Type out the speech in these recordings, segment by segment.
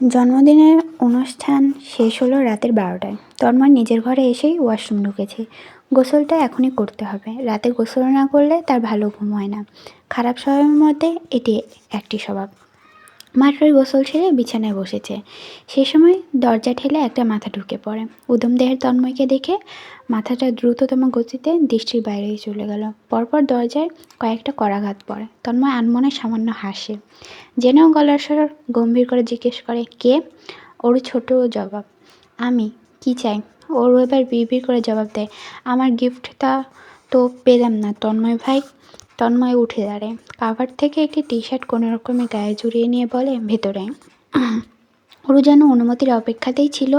জন্মদিনের অনুষ্ঠান শেষ হলো রাতের 12টায়। তন্ময় নিজের ঘরে এসেই ওয়াশরুম ঢুকেছে। গোসলটা এখনই করতে হবে, রাতে গোসল না করলে তার ভালো ঘুম হয় না। খারাপ স্বভাবের মধ্যে এটি একটি স্বভাব। মাত্রই গোসল সেরে বিছানায় বসেছে, সেই সময় দরজা ঠেলে একটা মাথা ঢুকে পড়ে। উদম দেহের তন্ময়কে দেখে মাথাটা দ্রুততম গতিতে দৃষ্টির বাইরে চলে গেল। পরপর দরজায় কয়েকটা করাঘাত পড়ে। তন্ময় আনমনে সামান্য হাসে, জেনেও গলার স্বর গম্ভীর করে জিজ্ঞেস করে, কে? ওর ছোট জবাব, আমি। কি চাই? ওর এবার বিড়বিড় করে জবাব দেয়, আমার গিফটটা তো পেলাম না তন্ময় ভাই। তন্ময় উঠে দাঁড়ায়, কাভার থেকে একটি টি শার্ট কোনো রকমে গায়ে জড়িয়ে নিয়ে বলে, ভেতরে। ওরু যেন অনুমতির অপেক্ষাতেই ছিল।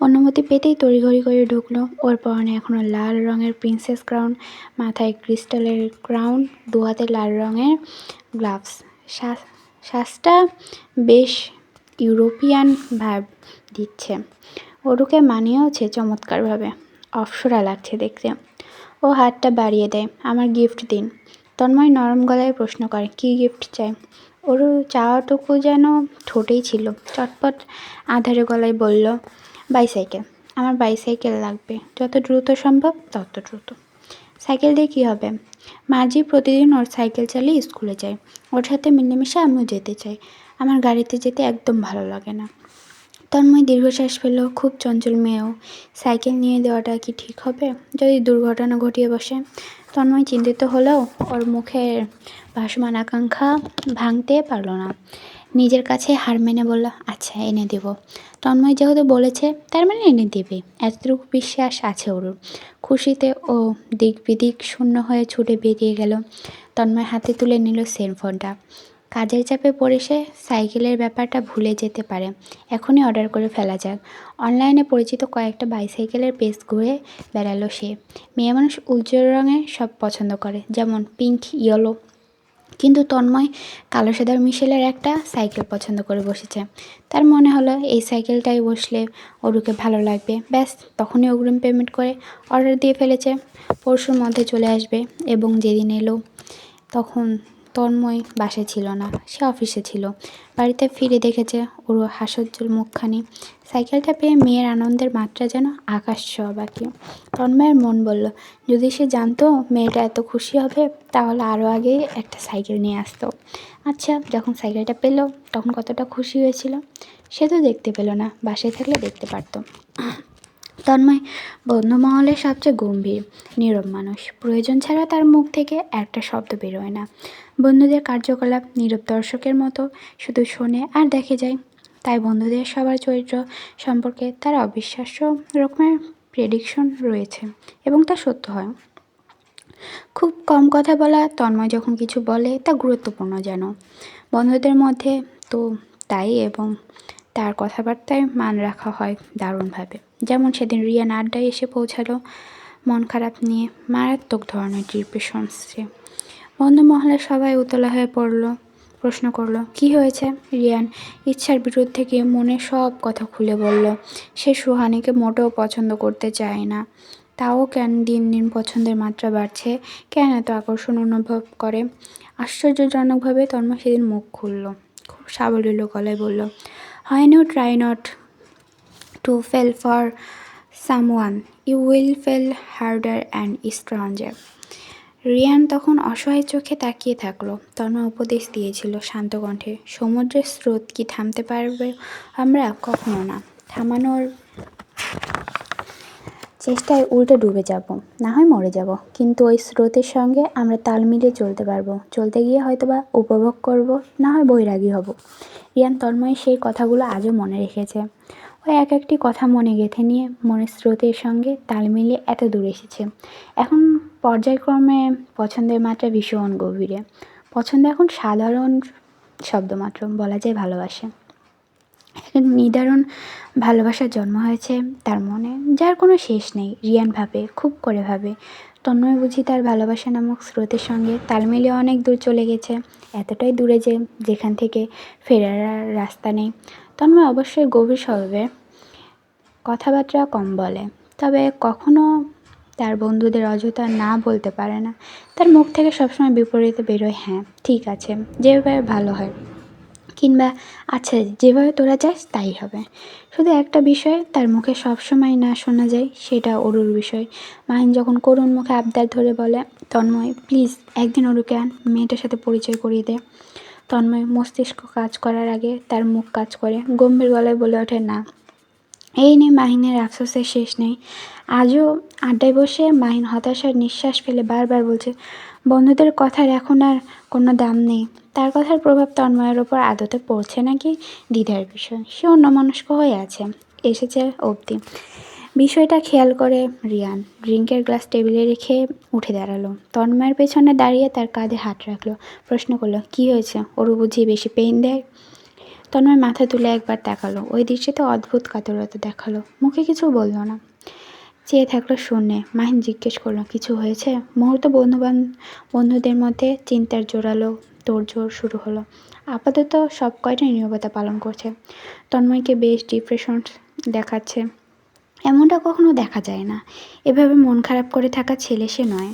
অনুমতি পেতেই তড়িঘড়ি করে ঢুকলো। ওর পরনে এখনও লাল রঙের প্রিন্সেস ক্রাউন, মাথায় ক্রিস্টালের ক্রাউন, দু হাতে লাল রঙের গ্লাভস। শ্বাসটা বেশ ইউরোপিয়ান ভাব দিচ্ছে। ওরুকে মানিয়েওছে চমৎকারভাবে, অপসরা লাগছে দেখতে। ও হাতটা বাড়িয়ে দেয়, আমার গিফট দিন। তন্ময় নরম গলায় প্রশ্ন করে, কী গিফট চাই? ওর চাওয়াটুকু যেন ঠোঁটেই ছিল। চটপট আধারে গলায় বলল, বাইসাইকেল। আমার বাইসাইকেল লাগবে, যত দ্রুত সম্ভব তত দ্রুত। সাইকেল দিয়ে কী হবে? মাঝি প্রতিদিন ওর সাইকেল চালিয়ে স্কুলে যায়। ওর সাথে মিলেমিশে আমিও যেতে চাই। আমার গাড়িতে যেতে একদম ভালো লাগে না। তন্ময় দীর্ঘশ্বাস ফেলল। খুব চঞ্চল মেয়েও সাইকেল নিয়ে দেওয়াটা কি ঠিক হবে? যদি দুর্ঘটনা ঘটিয়ে বসে? তন্ময় চিন্তিত হলেও ওর মুখের ভাসমান আকাঙ্ক্ষা ভাঙতে পারল না। নিজের কাছে হার মেনে বলল, আচ্ছা এনে দেব। তন্ময় যেহেতু বলেছে তার মানে এনে দেবে, এতটুকু বিশ্বাস আছে ওর। খুশিতে ও দিক বিদিক শূন্য হয়ে ছুটে বেরিয়ে গেল। তন্ময় হাতে তুলে নিল সেলফোনটা। কাজের চাপে পড়ে সে সাইকেলের ব্যাপারটা ভুলে যেতে পারে। এখনই অর্ডার করে ফেলা যাক। অনলাইনে পরিচিত কয়েকটা বাইসাইকেলের পেজ ঘুরে বেড়ালো সে। মেয়ে মানুষ উজ্জ্বল রঙে সব পছন্দ করে, যেমন পিঙ্ক, ইয়েলো। কিন্তু তন্ময় কালো সাদার মিশেলের একটা সাইকেল পছন্দ করে বসেছে। তার মনে হলো এই সাইকেলটাই বসলে ওরুকে ভালো লাগবে। ব্যাস, তখনই অগ্রিম পেমেন্ট করে অর্ডার দিয়ে ফেলেছে। পরশুর মধ্যে চলে আসবে। এবং যেদিন এলো তখন তন্ময় বাসায় ছিল না, সে অফিসে ছিল। বাড়িতে ফিরে দেখেছে ওর হাস্যোজ্জ্বল মুখখানি। সাইকেলটা পেয়ে মেয়ের আনন্দের মাত্রা যেন আকাশ ছোঁয়া বাকি। তন্ময়ের মন বলল, যদি সে জানতো মেয়েটা এত খুশি হবে তাহলে আরও আগে একটা সাইকেল নিয়ে আসতো। আচ্ছা, যখন সাইকেলটা পেল তখন কতটা খুশি হয়েছিল। সে তো দেখতে পেল না, বাসায় থাকলে দেখতে পারত। তন্ময় বন্ধুমহলের সবচেয়ে গম্ভীর, নীরব মানুষ। প্রয়োজন ছাড়া তার মুখ থেকে একটা শব্দ বেরোয় না। বন্ধুদের কার্যকলাপ নীরব দর্শকের মতো শুধু শোনে আর দেখে যায়। তাই বন্ধুদের সবার চরিত্র সম্পর্কে তার অবিশ্বাস্য রকমের প্রেডিকশন রয়েছে, এবং তা সত্য হয়। খুব কম কথা বলা তন্ময় যখন কিছু বলে তা গুরুত্বপূর্ণ যেন। বন্ধুদের মধ্যে তো তাই, এবং তার কথাবার্তায় মান রাখা হয় দারুণভাবে। যেমন সেদিন রিয়ান আড্ডায় এসে পৌঁছালো মন খারাপ নিয়ে, মারাত্মক ধরনের ডিপ্রেশনসে। বন্ধু মহলের সবাই উতলা হয়ে প্রশ্ন করলো, কি হয়েছে? রিয়ান ইচ্ছার বিরুদ্ধে গিয়ে মনে সব কথা খুলে বলল। সে সুহানিকে মোটেও পছন্দ করতে চায় না। তাও কেন দিন দিন পছন্দের মাত্রা বাড়ছে, কেন এত আকর্ষণ অনুভব করে। আশ্চর্যজনকভাবে তন্ময় সেদিন মুখ খুলল, খুব সাবলীল গলায় বলল, When you try not to fall for someone, you will fall harder and stronger. Riyan তখন অসহায় চোখে তাকিয়ে থাকলো। তন্ময় উপদেশ দিয়েছিল শান্ত কণ্ঠে, সমুদ্রের স্রোত কি থামতে পারবে আমরা? কখনো না। থামানোর চেষ্টায় উল্টে ডুবে যাব, না হয় মরে যাব। কিন্তু ওই স্রোতের সঙ্গে আমরা তাল মিলিয়ে চলতে পারবো। চলতে গিয়ে হয়তোবা উপভোগ করব, না হয় বৈরাগী হব। রিয়ান তন্ময়ের সেই কথাগুলো আজও মনে রেখেছে। ওই এক একটি কথা মনে গেঁথে নিয়ে মনের স্রোতের সঙ্গে তাল মিলিয়ে এত দূর এসেছে। এখন পর্যায়ক্রমে পছন্দের মাত্রা ভীষণ গভীরে। পছন্দ এখন সাধারণ শব্দমাত্র, বলা যায় ভালোবাসে। এখন নিদারুণ ভালোবাসার জন্ম হয়েছে তার মনে, যার কোনো শেষ নেই। রিয়ান ভাবে, খুব করে ভাবে, তন্ময় বুঝি তার ভালোবাসা নামক স্রোতের সঙ্গে তাল মিলিয়ে অনেক দূর চলে গেছে। এতটাই দূরে যে যেখান থেকে ফেরার রাস্তা নেই। তন্ময় অবশ্যই গভীর স্বভাবের, কথাবার্তা কম বলে, তবে কখনো তার বন্ধুদের অযথা না বলতে পারে না। তার মুখ থেকে সবসময় বিপরীতে বেরোয়, হ্যাঁ ঠিক আছে, যেভাবে ভালো হয়। কিংবা আচ্ছা যেভাবে তোরা চাস তাই হবে। শুধু একটা বিষয় তার মুখে সবসময় না শোনা যায়, সেটা অরুর বিষয়। মাহিন যখন করুণ মুখে আবদার ধরে বলে, তন্ময় প্লিজ একদিন অরুকে আন, মেয়েটার সাথে পরিচয় করিয়ে দে। তন্ময় মস্তিষ্ক কাজ করার আগে তার মুখ কাজ করে, গম্ভীর গলায় বলে ওঠে, না। এই নিয়ে মাহিনের আফসোসের শেষ নেই। আজও আড্ডায় বসে মাহিন হতাশার নিঃশ্বাস ফেলে বারবার বলছে, বন্ধুদের কথার এখন আর কোনো দাম নেই। তার কথার প্রভাব তন্ময়ের ওপর আদতে পড়ছে নাকি দ্বিধার বিষয়। সে অন্যমনস্ক হয়ে আছে, এসেছে অবধি। বিষয়টা খেয়াল করে রিয়ান ড্রিঙ্কের গ্লাস টেবিলে রেখে উঠে দাঁড়ালো। তন্ময়ের পেছনে দাঁড়িয়ে তার কাঁধে হাত রাখলো। প্রশ্ন করলো, কি হয়েছে? ওরও বুঝি বেশি পেইন দেয়? তন্ময় মাথা তুলে একবার তাকালো। ওই দৃষ্টিতে অদ্ভুত কাতরতা দেখালো। মুখে কিছু বলল না, চেয়ে থাকলো শূন্যে। মাহিন জিজ্ঞেস করলো, কিছু হয়েছে? মুহূর্ত বন্ধুদের মধ্যে চিন্তার জোরালো তোড়জোড় শুরু হলো। আপাতত সব কয়টাই নীরবতা পালন করছে। তন্ময়কে বেশ ডিপ্রেশন দেখাচ্ছে। এমনটা কখনো দেখা যায় না। এভাবে মন খারাপ করে থাকা ছেলে সে নয়।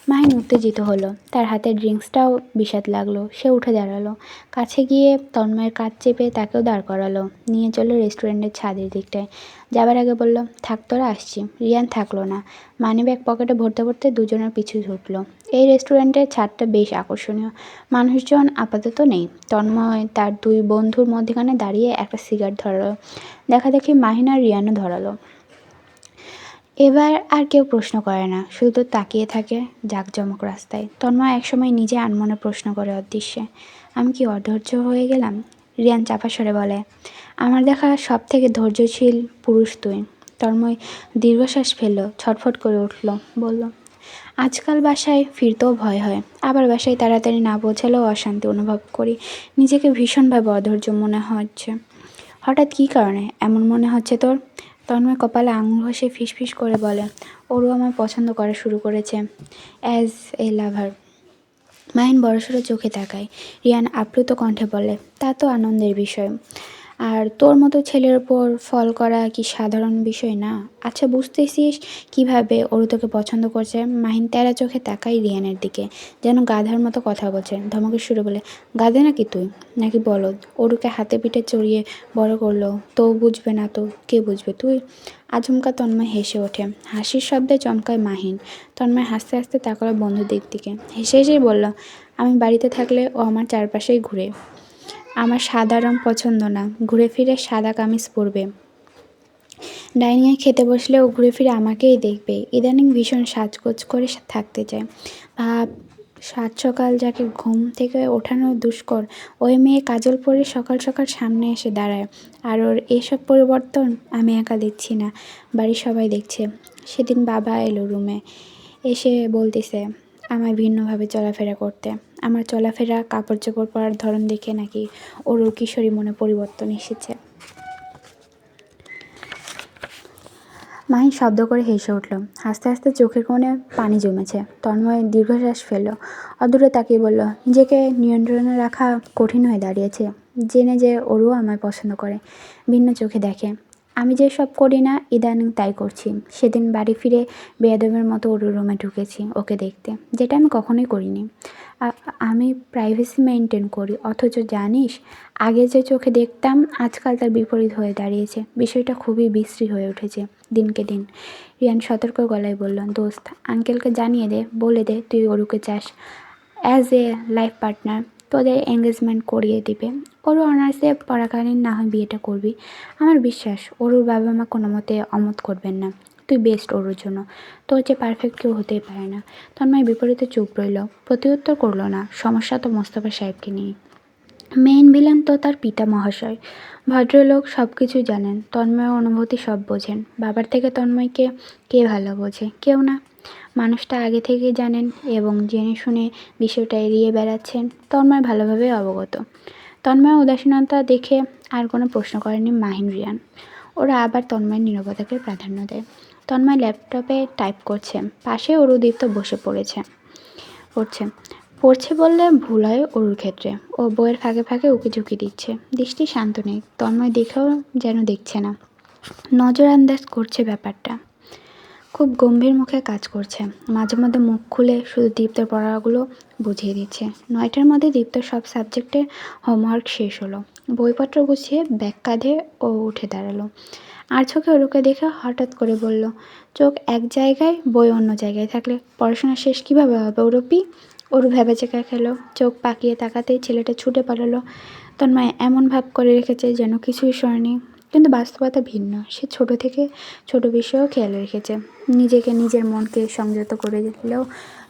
মাহিন উত্তেজিত হলো। তার হাতের ড্রিঙ্কসটাও বিষাদ লাগলো। সে উঠে দাঁড়ালো, কাছে গিয়ে তন্ময়ের কাঁধ চেপে তাকেও দাঁড় করালো। নিয়ে চলল রেস্টুরেন্টের ছাদের দিকটায়। যাবার আগে বলল, থাক তোরা, আসছি। রিয়ান থাকলো না। মানিব্যাগ পকেটে ভরতে ভরতে দুজনের পিছু ছুটল। এই রেস্টুরেন্টের ছাদটা বেশ আকর্ষণীয়। মানুষজন আপাতত নেই। তন্ময় তার দুই বন্ধুর মধ্যখানে দাঁড়িয়ে একটা সিগারেট ধরালো। দেখা দেখি মাহিন আর রিয়ানও ধরালো। এবার আর কেউ প্রশ্ন করে না, শুধু তাকিয়ে থাকে জাঁকজমক রাস্তায়। তন্ময় একসময় নিজে আনমনে প্রশ্ন করে অদৃশ্যে, আমি কি অধৈর্য হয়ে গেলাম? রিয়ান চাপা স্বরে বলে, আমার দেখা সব থেকে ধৈর্যশীল পুরুষ তুই। তন্ময় দীর্ঘশ্বাস ফেলল, ছটফট করে উঠল, বলল, আজকাল বাসায় ফিরতেও ভয় হয়, আবার বাসায় তাড়াতাড়ি না পৌঁছালেও অশান্তি অনুভব করি। নিজেকে ভীষণভাবে অধৈর্য মনে হচ্ছে। হঠাৎ কী কারণে এমন মনে হচ্ছে তোর? তন্ময় কপালে আঙুল ঘষে ফিসফিস করে বলে, ওরও আমায় পছন্দ করা শুরু করেছে, অ্যাজ এ লাভার। মাহিন বড়সড় চোখে তাকায়। রিয়ান আপ্লুত কণ্ঠে বলে, তা তো আনন্দের বিষয়। আর তোর মতো ছেলের ওপর ফল করা কি সাধারণ বিষয় না? আচ্ছা বুঝতেছিস কিভাবে ওরু তোকে পছন্দ করছে? মাহিন তেরা চোখে তাকাই রিয়ানের দিকে, যেন গাধার মতো কথা বলছে। ধমকের সুরে বলে, গাধে নাকি তুই, নাকি বলদ? ওরুকে হাতে পিঠে চড়িয়ে বড় করলো, তো বুঝবে না তো কে বুঝবে? তুই? আচমকা তন্ময় হেসে ওঠে। হাসির শব্দে চমকায় মাহিন। তন্ময় হাসতে হাসতে তাকালো বন্ধুদের দিকে, হেসে হেসেই বলল, আমি বাড়িতে থাকলে ও আমার চারপাশেই ঘুরে। আমার সাদা রং পছন্দ না, ঘুরে ফিরে সাদা কামিজ পরবে। ডাইনিংয়ে খেতে বসলেও ঘুরে ফিরে আমাকেই দেখবে। ইদানিং ভীষণ সাজগোজ করে থাকতে চায়। ভাব, সাত সকাল যাকে ঘুম থেকে ওঠানো দুষ্কর, ওই মেয়ে কাজল পরে সকাল সকাল সামনে এসে দাঁড়ায়। আর ওর এসব পরিবর্তন আমি একা দেখছি না, বাড়ির সবাই দেখছে। সেদিন বাবা এলো রুমে, এসে বলতেছে আমায় ভিন্নভাবে চলাফেরা করতে। আমার চলাফেরা, কাপড় চোপড় পরার ধরন দেখে নাকি ওর কিশোরী মনে পরিবর্তন এসেছে। মাহিন শব্দ করে হেসে উঠল। হাসতে হাসতে চোখের কোণে পানি জমেছে। তন্ময় দীর্ঘশ্বাস ফেলল। অদূরে তাকিয়ে বলল, নিজেকে নিয়ন্ত্রণে রাখা কঠিন হয়ে দাঁড়িয়েছে, জেনে যে ওরও আমায় পছন্দ করে, ভিন্ন চোখে দেখে। আমি যেসব করি না ইদানিং তাই করছি। সেদিন বাড়ি ফিরে বেয়াদবের মতো ওর রুমে ঢুকেছি ওকে দেখতে, যেটা আমি কখনোই করিনি। আমি প্রাইভেসি মেনটেন করি, অথচ জানিস আগে যে চোখে দেখতাম আজকাল তার বিপরীত হয়ে দাঁড়িয়েছে। বিষয়টা খুবই বিশ্রী হয়ে উঠেছে দিনকে দিন। রিয়ান সতর্ক গলায় বলল, দোস্ত আঙ্কেলকে জানিয়ে দে, বলে দে তুই ওরুকে চাস, অ্যাজ এ লাইফ পার্টনার। তোদের এঙ্গেজমেন্ট করিয়ে দিবে। ওরও অনার্সে পড়াকালীন না হয় বিয়েটা করবি। আমার বিশ্বাস ওরুর বাবা মা কোনো মতে অমত করবেন না। তুই বেস্ট ওরুর জন্য, তোর যে পারফেক্ট কেউ হতেই পারে না। তন্ময় বিপরীতে চুপ রইল, প্রতিউত্তর করল না। সমস্যা তো মোস্তফা সাহেবকে নিয়ে। মেইন ভিলেন তো তার পিতা মহাশয়। ভদ্রলোক সব কিছু জানেন, তন্ময়ের অনুভূতি সব বোঝেন। বাবার থেকে তন্ময়কে কে ভালো বোঝে? কেউ না। মানুষটা আগে থেকেই জানেন এবং জেনে শুনে বিষয়টা এড়িয়ে বেড়াচ্ছেন। তন্ময় ভালোভাবে অবগত। তন্ময়ের উদাসীনতা দেখে আর কোনো প্রশ্ন করেনি মাহিন রিয়ান। ওরা আবার তন্ময়ের নীরবতাকে প্রাধান্য দেয়। তন্ময় ল্যাপটপে টাইপ করছে, পাশে অরুদীপ্ত বসে পড়ছে বললে ভুল হয় অরুর ক্ষেত্রে। ও বইয়ের ফাঁকে ফাঁকে উকিঝুঁকি দিচ্ছে। দৃষ্টি শান্ত নেই, তন্ময় দেখেও যেন দেখছে না, নজর আন্দাজ করছে ব্যাপারটা। খুব গম্ভীর মুখে কাজ করছে। মাঝে মধ্যে মুখ খুলে শুধু দীপ্তর পড়াগুলো বুঝিয়ে দিচ্ছে। 9টার মধ্যে দীপ্তর সব সাবজেক্টে হোমওয়ার্ক শেষ হলো। বইপত্র গুছিয়ে ব্যাগ কাঁধে ও উঠে দাঁড়ালো। আর চোখে অরুকে দেখে হঠাৎ করে বলল, চোখ এক জায়গায়, বই অন্য জায়গায় থাকলে পড়াশোনা শেষ কিভাবে হবে ওরপি? অরু ভ্যাবাচেকা খেলো, চোখ পাকিয়ে তাকাতেই ছেলেটা ছুটে পালালো। তন্ময় এমন ভাব করে রেখেছে যেন কিছুই শোনেনি, কিন্তু বাস্তবতা ভিন্ন। সে ছোট থেকে ছোট বিষয়েও খেয়াল রেখেছে। নিজেকে, নিজের মনকে সংযত করে দিলেও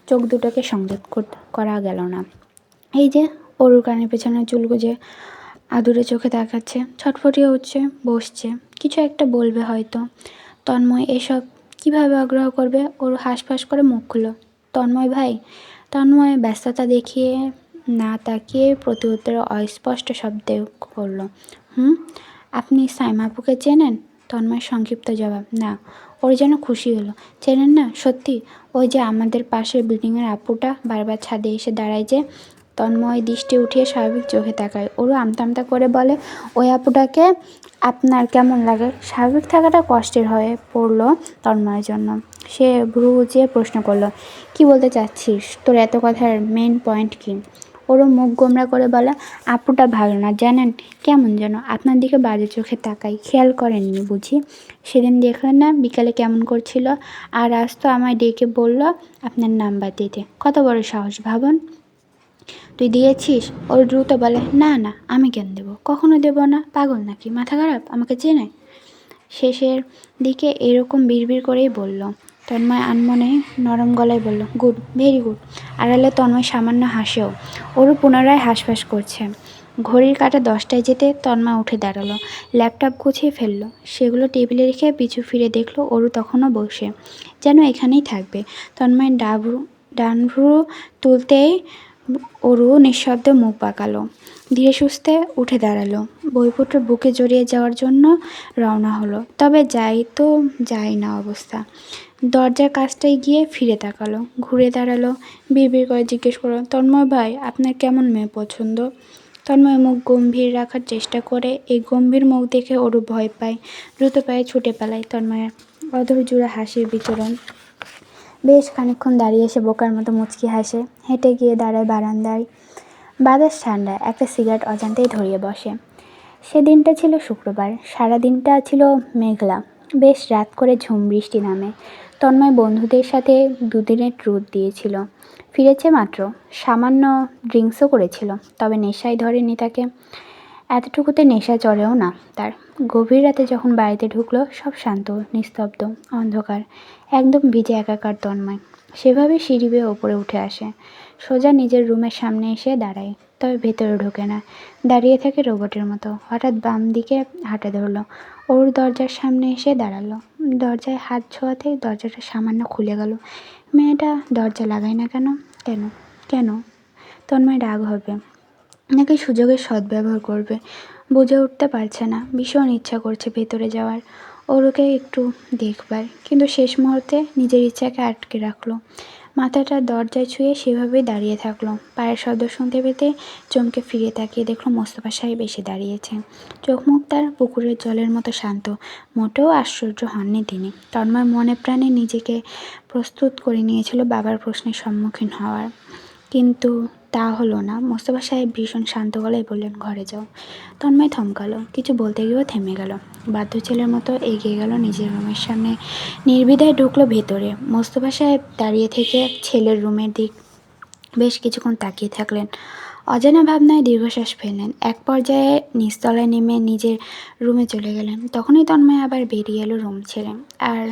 চোখ দুটোকে সংযত করা গেল না। এই যে অরুর কানের পেছনে চুল গুজে আদুরে চোখে তাকাচ্ছে, ছটফটিয়ে উঠছে, বসছে, কিছু একটা বলবে হয়তো। তন্ময় এসব কিভাবে আগ্রহ করবে? ওর হাঁসফাঁস করে মুখ খুলল, তন্ময় ভাই। তন্ময় ব্যস্ততা দেখিয়ে না তাকিয়ে প্রতি উত্তরে অস্পষ্ট শব্দে করল, আপনি সাইমাপুকে চেনেন? তন্ময়ের সংক্ষিপ্ত জবাব, না। ওর যেন খুশি হলো, চেনেন না? সত্যি? ওই যে আমাদের পাশের বিল্ডিংয়ের আপুটা বারবার ছাদে এসে দাঁড়ায় যে। তন্ময় দৃষ্টি উঠিয়ে স্বাভাবিক চোখে তাকায়। ওরও আমতা আমতা করে বলে, ওই আপুটাকে আপনার কেমন লাগে? স্বাভাবিক থাকাটা কষ্টের হয়ে পড়ল তন্ময়ের জন্য। সে ভ্রু উঁচিয়ে প্রশ্ন করল, কি বলতে চাচ্ছিস? তোর এত কথার মেন পয়েন্ট কি? ওরও মুখ গোমরা করে বলে, আপুটা ভালো না জানেন, কেমন যেন আপনার দিকে বাজে চোখে তাকাই, খেয়াল করেননি বুঝি? সেদিন দেখলেন না বিকালে কেমন করছিল? আর আজ তো আমায় ডেকে বলল আপনার নাম্বার দিতে। কত বড় সাহস ভাবুন। তুই দিয়েছিস? ওর দ্রুত বলে, না না, আমি কেন দেবো? কখনো দেব না। পাগল নাকি? মাথা খারাপ? আমাকে চেনে? শেষের দিকে এরকম বিড়বিড় করেই বলল। তন্ময় আনমনে নরম গলায় বলল, গুড, ভেরি গুড। আড়ালে তন্ময় সামান্য হাসেও। ওরও পুনরায় হাঁসফাঁস করছে। ঘড়ির কাঁটা 10টায় যেতে তন্ময় উঠে দাঁড়ালো, ল্যাপটপ গুছিয়ে ফেললো, সেগুলো টেবিলে রেখে পিছু ফিরে দেখলো ওরও তখনও বসে, যেন এখানেই থাকবে। তন্ময় ডান ভ্রু তুলতেই অরু নিঃশব্দে মুখ বাঁকালো, ধীরে সুস্থে উঠে দাঁড়ালো, বইপত্র বুকে জড়িয়ে যাওয়ার জন্য রওনা হলো। তবে যাই না অবস্থা। দরজার কাছটায় গিয়ে ফিরে তাকালো, ঘুরে দাঁড়ালো, বিড়বিড় করে জিজ্ঞেস করলো, তন্ময় ভাই, আপনার কেমন মেয়ে পছন্দ? তন্ময় মুখ গম্ভীর রাখার চেষ্টা করে। এই গম্ভীর মুখ দেখে ওরও ভয় পায়, দ্রুত পায়ে ছুটে পালায়। তন্ময়ের অধর জুড়ে হাসির বিচরণ। বেশ খানিকক্ষণ দাঁড়িয়ে এসে বোকার মতো মুচকি হাসে, হেঁটে গিয়ে দাঁড়ায় বারান্দায়। বাতাস ঠান্ডা, একটা সিগারেট অজান্তেই ধরিয়ে বসে। সেদিনটা ছিল শুক্রবার, সারা দিনটা ছিল মেঘলা, বেশ রাত করে ঝুম বৃষ্টি নামে। তন্ময় বন্ধুদের সাথে দুদিনের ট্যুর দিয়েছিল, ফিরেছে মাত্র। সামান্য ড্রিঙ্কসও করেছিল, তবে নেশায় ধরেনি তাকে। এতটুকুতে নেশা চড়েও না তার। গভীর রাতে যখন বাড়িতে ঢুকলো, সব শান্ত, নিস্তব্ধ, অন্ধকার, একদম ভিজে একাকার। তন্ময় সেভাবে সিঁড়ি বেয়ে ওপরে উঠে আসে, সোজা নিজের রুমের সামনে এসে দাঁড়ায়, তবে ভেতরে ঢোকে না, দাঁড়িয়ে থাকে রোবটের মতো। হঠাৎ বাম দিকে হাঁটা ধরলো, ওর দরজার সামনে এসে দাঁড়ালো। দরজায় হাত ছোঁয়াতেই দরজাটা সামান্য খুলে গেল। মেয়েটা দরজা লাগায় না কেন? কেন কেন? তন্ময় রাগ হবে নাকি সুযোগের সদ্ব্যবহার করবে বুঝে উঠতে পারছে না। ভীষণ ইচ্ছা করছে ভেতরে যাওয়ার, ওরকে একটু দেখবার, কিন্তু শেষ মুহূর্তে নিজের ইচ্ছাকে আটকে রাখলো। মাথাটা দরজায় ছুঁয়ে সেভাবেই দাঁড়িয়ে থাকলো। পায়ের শব্দ শুনতে পেতে চমকে ফিরে তাকিয়ে দেখলো মোস্তফা সাহেব এসে দাঁড়িয়েছে। চোখ মুখ তার পুকুরের জলের মতো শান্ত। মোটেও আশ্চর্য হননি তিনি। তন্ময় মনে প্রাণে নিজেকে প্রস্তুত করে নিয়েছিল বাবার প্রশ্নের সম্মুখীন হওয়ার, কিন্তু তা হলো না। মোস্তফা সাহেব ভীষণ শান্ত গলায় বললেন, ঘরে যাও। তন্ময় থমকালো, কিছু বলতে গিয়েও থেমে গেল। বাধ্য ছেলের মতো এগিয়ে গেল নিজের রুমের সামনে, নির্বিধায় ঢুকলো ভেতরে। মোস্তফা সাহেব দাঁড়িয়ে থেকে ছেলের রুমের দিক বেশ কিছুক্ষণ তাকিয়ে থাকলেন, অজানা ভাবনায় দীর্ঘশ্বাস ফেললেন। এক পর্যায়ে নিচতলায় নেমে নিজের রুমে চলে গেলেন। তখনই তন্ময় আবার বেরিয়ে এলো রুম ছেড়ে। আর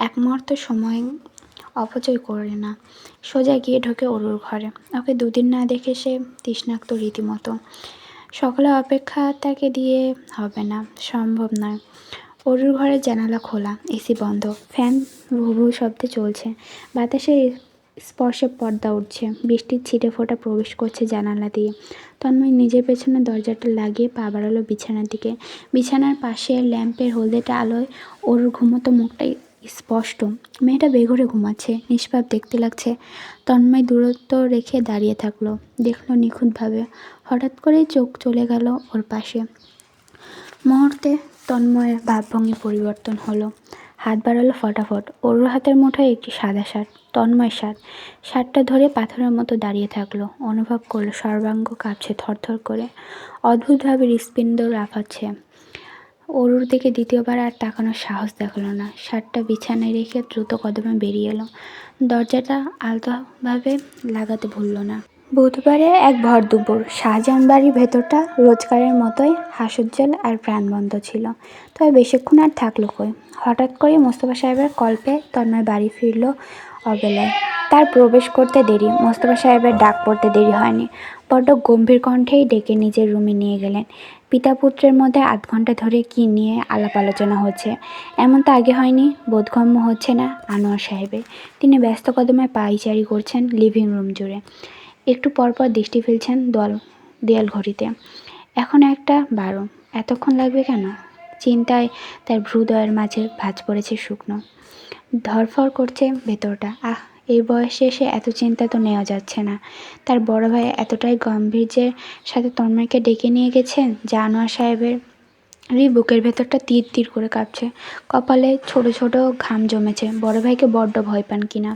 এক মুহূর্ত সময় অপচয় করে না, সোজা গিয়ে ঢোকে অরুর ঘরে। ওকে দুদিন না দেখে সে তৃষ্ণাক্ত রীতিমতো। সকালে অপেক্ষা তাকে দিয়ে হবে না, সম্ভব নয়। অরুর ঘরের জানালা খোলা, এসি বন্ধ, ফ্যান ভু ভু শব্দে চলছে, বাতাসে স্পর্শে পর্দা উঠছে, বৃষ্টির ছিটে ফোঁটা প্রবেশ করছে জানালা দিয়ে। তন্ময় নিজের পেছনে দরজাটা লাগিয়ে পা বাড়ালো বিছানার দিকে। বিছানার পাশে ল্যাম্পের হলদেটে আলোয় অরুর ঘুমোতো মুখটাই স্পষ্ট। মেয়েটা বেঘরে ঘুমাচ্ছে, নিষ্পাপ দেখতে লাগছে। তন্ময় দূরত্ব রেখে দাঁড়িয়ে থাকলো, দেখলো নিখুঁতভাবে। হঠাৎ করেই চোখ চলে গেল ওর পাশে। মুহূর্তে তন্ময়ের ভাবভঙ্গি পরিবর্তন হলো। হাত বাড়ালো ফটাফট। অরুর হাতের মুঠোয় একটি সাদা শার্ট, তন্ময় শার্ট। শার্টটা ধরে পাথরের মতো দাঁড়িয়ে থাকলো। অনুভব করলো সর্বাঙ্গ কাঁপছে থরথর করে, অদ্ভুতভাবে হৃৎপিণ্ড লাফাচ্ছে। অরুর দিকে দ্বিতীয়বার আর তাকানোর সাহস দেখালো না। শার্টটা বিছানায় রেখে দ্রুত কদমে বেরিয়ে এলো। দরজাটা আলতোভাবে লাগাতে ভুলল না। বুধবারে এক ভর দুপুর। শাহজাহান বাড়ির ভেতরটা রোজকারের মতোই হাস্যোজ্জ্বল আর প্রাণবন্ত ছিল। তবে বেশিক্ষণ আর থাকলো কই। হঠাৎ করে মোস্তফা সাহেবের কল পেয়ে তন্ময় বাড়ি ফিরল অবেলায়। তার প্রবেশ করতে দেরি, মোস্তফা সাহেবের ডাক পড়তে দেরি হয়নি। বড্ড গম্ভীর কণ্ঠেই ডেকে নিজের রুমে নিয়ে গেলেন। পিতা পুত্রের মধ্যে আধ ঘন্টা ধরে কী নিয়ে আলাপ আলোচনা হচ্ছে, এমন তো আগে হয়নি। বোধগম্য হচ্ছে না আনোয়ার সাহেবের। তিনি ব্যস্ত কদমে পায়চারি করছেন লিভিং রুম জুড়ে। একটু পরপর দৃষ্টি ফেলছেন দেয়াল ঘড়িতে। এখন 1:12। এতক্ষণ লাগবে কেন? চিন্তায় তার ভ্রুদয়ের মাঝে ভাঁজ পড়েছে শুকনো। ধরফর করছে ভেতরটা। এই বয়সে এসে এত চিন্তা তো নেওয়া যাচ্ছে না। তার বড় ভাই এতটাই গাম্ভীর্যের সাথে তন্ময়কে ডেকে নিয়ে গেছেন যা আনোয়ার সাহেবের বুকের ভেতরটা তীর তীর করে কাঁপছে। কপালে ছোট ছোট ঘাম জমেছে। বড় ভাইকে বড্ড ভয় পান কিনা।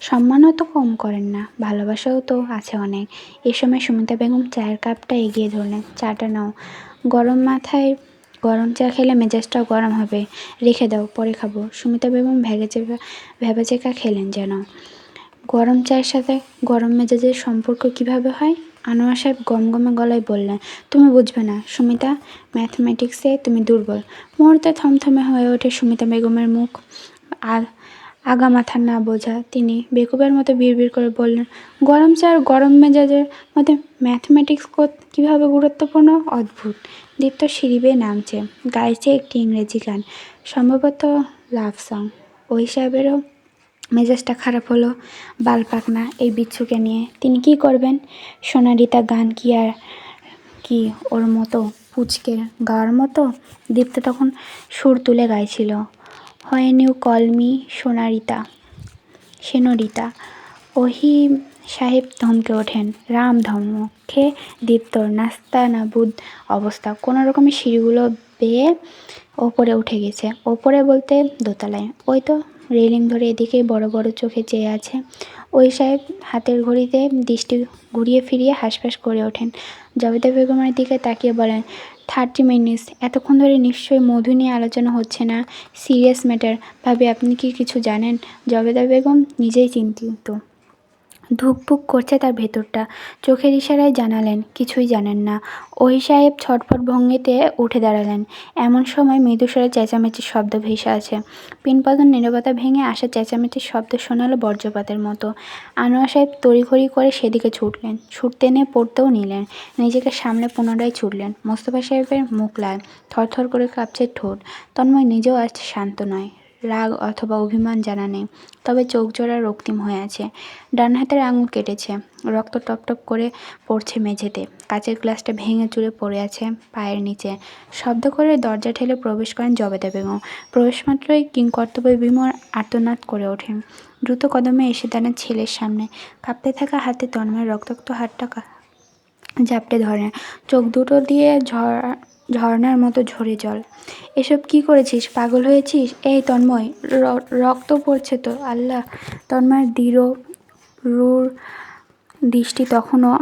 সম্মানও তো কম করেন না, ভালোবাসাও তো আছে অনেক। এ সময় সুমিতা বেগম চায়ের কাপটা এগিয়ে ধরলেন। চাটা নাও, গরম মাথায় গরম চা খেলে মেজাজটাও গরম হবে, রেখে দাও, পরে খাবো। সুমিতা বেগম ভেবাচেকা খেলেন যেন। গরম চায়ের সাথে গরম মেজাজের সম্পর্ক কিভাবে হয়? আনোয়ার সাহেব গমগমে গলায় বললেন, তুমি বুঝবে না সুমিতা, ম্যাথমেটিক্সে তুমি দুর্বল। মুহূর্তে থমথমে হয়ে ওঠে সুমিতা বেগমের মুখ। আর আগামাথা না বোঝা তিনি বেকুবের মতো বিড়বিড় করে বললেন, গরম চা আর গরম মেজাজের মধ্যে ম্যাথমেটিক্স কীভাবে গুরুত্বপূর্ণ? অদ্ভুত। দীপ্ত সিঁড়ি বেয়ে নামছে, গাইছে একটি ইংরেজি গান, সম্ভবত লাভ সং। ওই সাহেবেরও মেজাজটা খারাপ হলো। বালপাকনা এই বিচ্ছুকে নিয়ে তিনি কি করবেন? সোনারিতা গান কি আর কি ওর মতো পুচকে গাওয়ার মতো? দীপ্ত তখন সুর তুলে গাইছিল, হোয়েন ইউ কল মি সেনরিতা। ওহি সাহেব ধমকে ওঠেন। রাম ধমকে দীপ্তর নাস্তা নাবুদ অবস্থা। কোনো রকমের সিঁড়িগুলো বেয়ে ওপরে উঠে গেছে। ওপরে বলতে দোতলায়। ওই তো রেলিং ধরে এদিকেই বড় বড় চোখে চেয়ে আছে। ওই সাহেব হাতের ঘড়িতে দৃষ্টি ঘুরিয়ে ফিরিয়ে হাঁসফাঁস করে ওঠেন। জবেদা বেগমের দিকে তাকিয়ে বলেন, 30 মিনিটস। এতক্ষণ ধরে নিশ্চয়ই মধু নিয়ে আলোচনা হচ্ছে না? Serious matter. ভাবি, আপনি কি কিছু জানেন? জবেদা বেগম নিজেই চিন্তিত। ধুকপুক করছে তার ভেতরটা। চোখের ইশারায় জানালেন কিছুই জানেন না। ওই সাহেব ছটফট ভঙ্গিতে উঠে দাঁড়ালেন। এমন সময় মৃদুস্বরে চেঁচামেচির শব্দ ভেসে আছে। পিনপতন নীরবতা ভেঙে আসা চেঁচামেচির শব্দ শোনালো বজ্রপাতের মতো। আনোয়ার সাহেব তড়িঘড়ি করে সেদিকে ছুটলেন। ছুটতে নিয়ে পড়তেও নিলেন। নিজেকে সামলে পুনরায় ছুটলেন। মোস্তফা সাহেবের মুখ লাল, থরথর করে কাঁপছে ঠোঁট। তন্ময় নিজেও আজ শান্ত নয়। রাগ অথবা অভিমান জানা নেই, তবে চোখ জোড়া রক্তিম হয়ে আছে। ডান হাতের আঙুল কেটেছে, রক্ত টপটপ করে পড়ছে মেঝেতে। কাচের গ্লাসটা ভেঙে চুরে পড়ে আছে পায়ের নিচে। শব্দ করে দরজা ঠেলে প্রবেশ করেন জবেদা বেগম। প্রবেশমাত্রই কিংকর্তব্য বিমর আর্তনাদ করে ওঠেন। দ্রুত কদমে এসে দাঁড়ান ছেলের সামনে। কাঁপতে থাকা হাতে তন্ময়ের রক্তাক্ত হাতটা ঝাপটে ধরেন। চোখ দুটো দিয়ে ঝর্ণার মতো ঝরে জল। এসব কি করেছিস? পাগল হয়েছিস? এই তন্ময়, রক্ত পড়ছে তো। আল্লাহ! তন্ময়ের দৃঢ় রূঢ় দৃষ্টি তখনও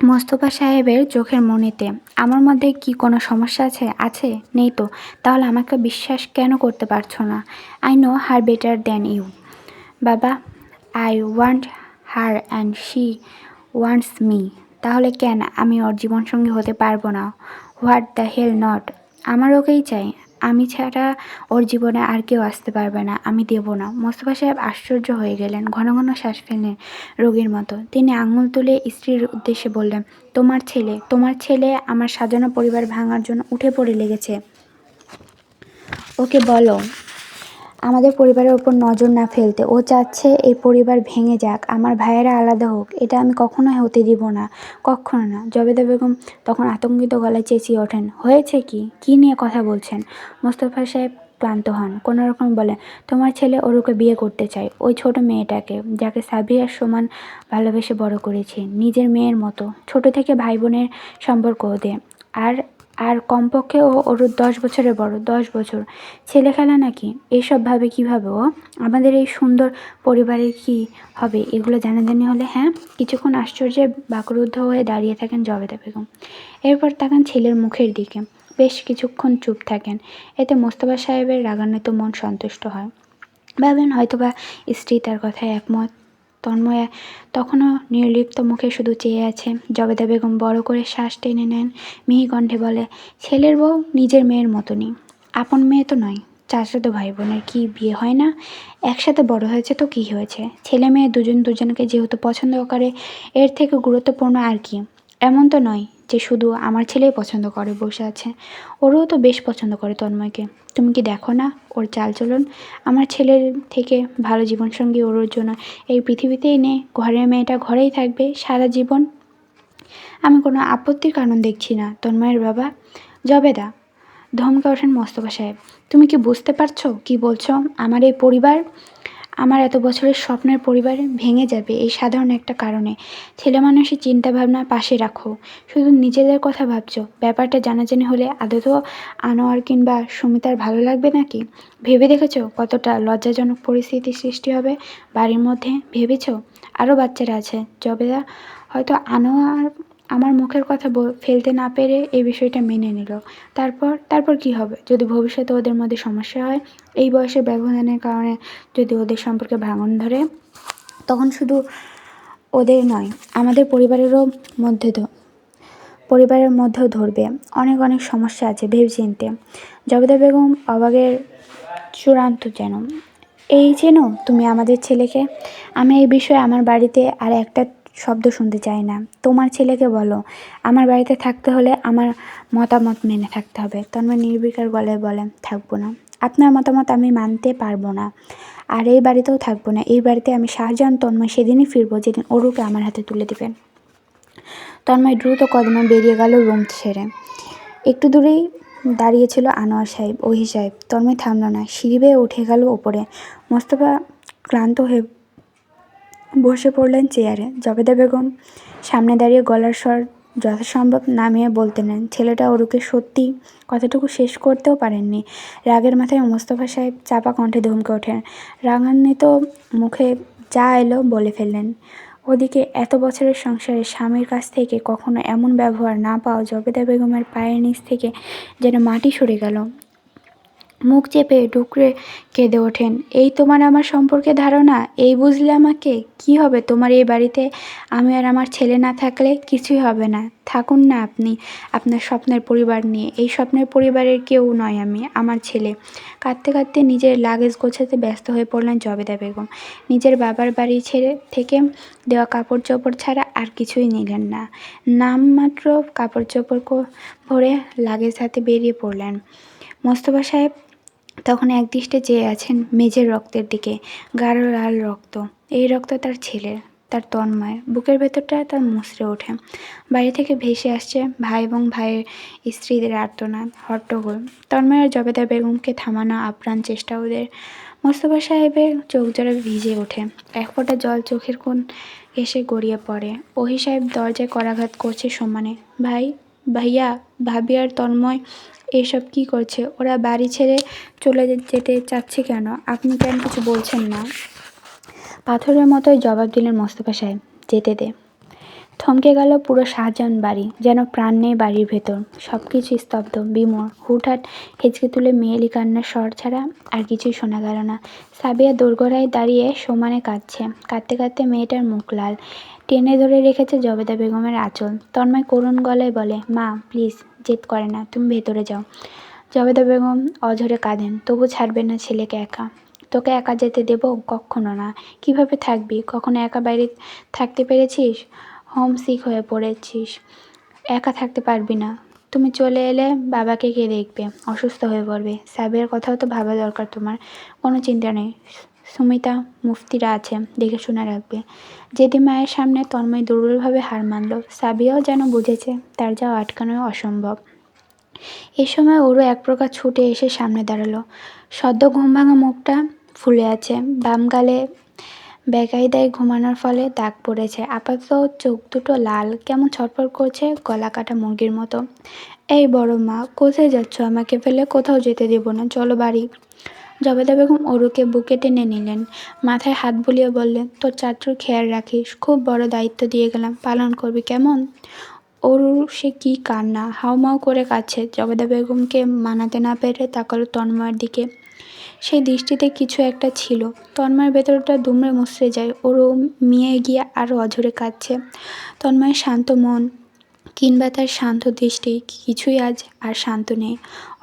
মোস্তফা সাহেবের চোখের মণিতে। আমার মধ্যে কি কোনো সমস্যা আছে? নেই তো। তাহলে আমাকে বিশ্বাস কেন করতে পারছো না? I know her better than you বাবা। I want her and she wants me. তাহলে কেন আমি ওর জীবনসঙ্গী হতে পারবো না? What the hell not. আমার ওকেই চাই। আমি ছাড়া ওর জীবনে আর কেউ আসতে পারবে না। আমি দেব না। মোস্তফা সাহেব আশ্চর্য হয়ে গেলেন। ঘন ঘন শ্বাস ফেললেন রোগীর মতো। তিনি আঙুল তুলে স্ত্রীর উদ্দেশ্যে বললেন, তোমার ছেলে আমার সাজানো পরিবার ভাঙার জন্য উঠে পড়ে লেগেছে। ওকে বলো আমাদের পরিবারের ওপর নজর না ফেলতে। ও চাচ্ছে এই পরিবার ভেঙে যাক, আমার ভাইয়েরা আলাদা হোক। এটা আমি কখনোই হতে দিব না, কখনো না। জবেদা বেগম তখন আতঙ্কিত গলায় চেঁচিয়ে ওঠেন, হয়েছে কি? কী নিয়ে কথা বলছেন? মোস্তফা সাহেব ক্লান্ত হন। কোনো রকম বলেন, তোমার ছেলে ওরুকে বিয়ে করতে চায়, ওই ছোট মেয়েটাকে, যাকে সাবিয়ার সমান ভালোবেসে বড় করেছি, নিজের মেয়ের মতো। ছোট থেকে ভাই বোনের সম্পর্ক ওদের। আর আর কমপক্ষে ও ওর 10 বছরের বড়, 10 বছর। ছেলে খেলা নাকি? এইসব ভাবে কীভাবে ও? আমাদের এই সুন্দর পরিবারের কি হবে এগুলো জানাজানি হলে? হ্যাঁ। কিছুক্ষণ আশ্চর্যে বাকরুদ্ধ হয়ে দাঁড়িয়ে থাকেন জবেদা বেগম। এরপর তাকান ছেলের মুখের দিকে। বেশ কিছুক্ষণ চুপ থাকেন। এতে মোস্তফা সাহেবের রাগান্বিত মন সন্তুষ্ট হয়। ভাবেন হয়তোবা স্ত্রী তার কথায় একমত। তন্ময় তখনও নির্লিপ্ত মুখে শুধু চেয়ে আছে। জবেদা বেগম বড় করে শ্বাস টেনে নেন, মিহি কণ্ঠে বলে, ছেলের বউ নিজের মেয়ের মতনই। আপন মেয়ে তো নয়। চাচাতো ভাই বোনের কি বিয়ে হয় না? একসাথে বড় হয়েছে তো কি হয়েছে? ছেলে মেয়ে দুজন দুজনকে যেহেতু পছন্দ করে, এর থেকে গুরুত্বপূর্ণ আর কি? এমন তো নয় যে শুধু আমার ছেলেই পছন্দ করে বসে আছে। ওরও তো বেশ পছন্দ করে তন্ময়কে। তুমি কি দেখো না ওর চালচলন? আমার ছেলের থেকে ভালো জীবনসঙ্গী ওর জন্য এই পৃথিবীতেই নেই। ঘরের মেয়েটা ঘরেই থাকবে সারা জীবন। আমি কোনো আপত্তির কারণ দেখছি না তন্ময়ের বাবা। জবেদা, ধমকে ওঠেন মোস্তফা সাহেব। তুমি কি বুঝতে পারছো কি বলছো? আমার এই পরিবার, আমার এত বছরের স্বপ্নের পরিবার ভেঙে যাবে এই সাধারণ একটা কারণে। ছেলে মানুষের চিন্তাভাবনা পাশে রাখো, শুধু নিজেদের কথা ভাবছো। ব্যাপারটা জানাজানি হলে আদতেও আনোয়ার কিংবা সুমিতার ভালো লাগবে নাকি? ভেবে দেখেছো কতটা লজ্জাজনক পরিস্থিতির সৃষ্টি হবে বাড়ির মধ্যে? ভেবেছো? আরও বাচ্চারা আছে জবেদা। হয়তো আনোয়ার আমার মুখের কথা ফেলতে না পেরে এই বিষয়টা মেনে নিল। তারপর কি হবে যদি ভবিষ্যতে ওদের মধ্যে সমস্যা হয়? এই বয়সের ব্যবধানের কারণে যদি ওদের সম্পর্কে ভাঙন ধরে, তখন শুধু ওদের নয়, আমাদের পরিবারের মধ্যেও ধরবে। অনেক অনেক সমস্যা আছে ভেবেচিন্তে। জবেদা বেগম অবাকের চূড়ান্ত যেন। এই চেনো তুমি আমাদের ছেলেকে? আমি এই বিষয়ে আমার বাড়িতে আর একটা শব্দ শুনতে চাই না। তোমার ছেলেকে বলো আমার বাড়িতে থাকতে হলে আমার মতামত মেনে থাকতে হবে। তন্ময় নির্বিকার গলায় বলেন, থাকবো না। আপনার মতামত আমি মানতে পারবো না। আর এই বাড়িতেও থাকবো না। এই বাড়িতে আমি শাহজাহান তন্ময় সেদিনই ফিরবো যেদিন অরুকে আমার হাতে তুলে দেবেন। তন্ময় দ্রুত কদমে বেরিয়ে গেল রুম ছেড়ে। একটু দূরেই দাঁড়িয়েছিল আনোয়ার সাহেব, ওহি সাহেব। তন্ময় থামল না, সিঁড়ি বেয়ে উঠে গেল ওপরে। মোস্তফা ক্লান্ত হয়ে বসে পড়লেন চেয়ারে। জবেদা বেগম সামনে দাঁড়িয়ে গলার স্বর যথাসম্ভব নামিয়ে বলতে নেন, ছেলেটা অরুকে সত্যি কথাটুকু শেষ করতেও পারেননি। রাগের মাথায় মোস্তফা সাহেব চাপা কণ্ঠে ধমকে ওঠেন। রাগান্বিত মুখে যা এলো বলে ফেললেন। ওদিকে এত বছরের সংসারে স্বামীর কাছ থেকে কখনো এমন ব্যবহার না পাওয়া জবেদা বেগমের পায়ের নিচ থেকে যেন মাটি সরে গেল। মুখ চেপে ডুকরে কেঁদে ওঠেন। এই তোমার আমার সম্পর্কে ধারণা? এই বুঝলে আমাকে? কি হবে তোমার এই বাড়িতে? আমি আর আমার ছেলে না থাকলে কিছুই হবে না। থাকুন না আপনি আপনার স্বপ্নের পরিবার নিয়ে। এই স্বপ্নের পরিবারের কেউ নয় আমি, আমার ছেলে। কাঁদতে কাঁদতে নিজের লাগেজ গোছাতে ব্যস্ত হয়ে পড়লেন জবেদা বেগম। নিজের বাবার বাড়ি থেকে দেওয়া কাপড় চোপড় ছাড়া আর কিছুই নিলেন না। নামমাত্র কাপড় চোপড় ভরে লাগেজ হাতে বেরিয়ে পড়লেন। মোস্তফা সাহেব তখন একদৃষ্টে চেয়ে আছেন মেঝের রক্তের দিকে। গাঢ় লাল রক্ত। এই রক্ত তার ছেলের, তার তন্ময়ের। বুকের ভেতরটা তার মুচড়ে ওঠে। বাড়ি থেকে ভেসে আসছে ভাই এবং ভাইয়ের স্ত্রীদের আর্তনাদ, হট্টগোল। তন্ময় আর জবেদা বেগমকে থামানো আপ্রাণ চেষ্টা ওদের। মোস্তফা সাহেবের চোখ জোড়া ভিজে ওঠে। এক ফোঁটা জল চোখের কোণ এসে গড়িয়ে পড়ে। ওহি সাহেব দরজায় করাঘাত করছে সমানে। ভাইয়া, ভাবি আর তন্ময় এসব কি করছে? ওরা বাড়ি ছেড়ে চলে যেতে চাচ্ছে কেন? আপনি কেন কিছু বলছেন না? পাথরের মতোই জবাব দিলেন মোস্তফা সাহেব, যেতে দে। থমকে গেল পুরো শাহজাহান বাড়ি। যেন প্রাণ নেই বাড়ির ভেতর। সব কিছু স্তব্ধ, বিমূঢ়। হুটহাট হেঁচকে তুলে মেয়েলি কান্নার স্বর ছাড়া আর কিছুই শোনা গেল না। সাবিয়া দোরগোড়ায় দাঁড়িয়ে সমানে কাঁদছে। কাঁদতে কাঁদতে মেয়েটার মুখ লাল। টেনে ধরে রেখেছে জবেদা বেগমের আঁচল। তন্ময় করুণ গলায় বলে, মা প্লিজ, জেদ করে না, তুমি ভেতরে যাও। জবেদা বেগম অঝরে কাঁদেন, তবু ছাড়বেন না ছেলেকে একা। তোকে একা যেতে দেব? কক্ষনো না। কিভাবে থাকবি? কখনো একা বাইরে থাকতে পেরেছিস? হোম সিক হয়ে পড়েছিস, একা থাকতে পারবি না। তুমি চলে এলে বাবাকে কে দেখবে? অসুস্থ হয়ে পড়বে। সাবিয়ার কথাও তো ভাবা দরকার তোমার। কোনো চিন্তা নেই, সুমিতা মুফতিরা আছে, দেখে শুনে রাখবে। যেদি মায়ের সামনে তন্ময় দুর্বলভাবে হার মানল। সাবিয়াও যেন বুঝেছে তার যাওয়া আটকানো অসম্ভব। এই সময় ওরও এক প্রকার ছুটে এসে সামনে দাঁড়ালো। সদ্য ঘুম ভাঙা মুখটা ফুলে আছে, বাম গালে বেকায়দায় ঘুমানোর ফলে দাগ পড়েছে। আপাতত চোখ দুটো লাল, কেমন ছটফট করছে, গলা কাটা মুরগির মতো। এই বড় মা, কোথায় যাচ্ছ? আমাকে ফেলে কোথাও যেতে দেব না, চলো বাড়ি। জবেদা বেগম অরুকে বুকে টেনে নিলেন, মাথায় হাত বুলিয়ে বললেন, তোর চাঁদুর খেয়াল রাখিস, খুব বড় দায়িত্ব দিয়ে গেলাম, পালন করবি কেমন? অরুর সে কি কান্না, হাউমাউ করে কাঁদছে। জবেদা বেগমকে মানাতে না পেরে তাকালো তন্ময়ের দিকে। সেই দৃষ্টিতে কিছু একটা ছিল। তন্ময়ের ভেতরটা দুমড়ে মুচড়ে যায়। ওরও মিয়ে গিয়ে আরও অঝরে কাঁদছে। তন্ময়ের শান্ত মন কিংবা তার শান্ত দৃষ্টি কিছুই আজ আর শান্ত নেই।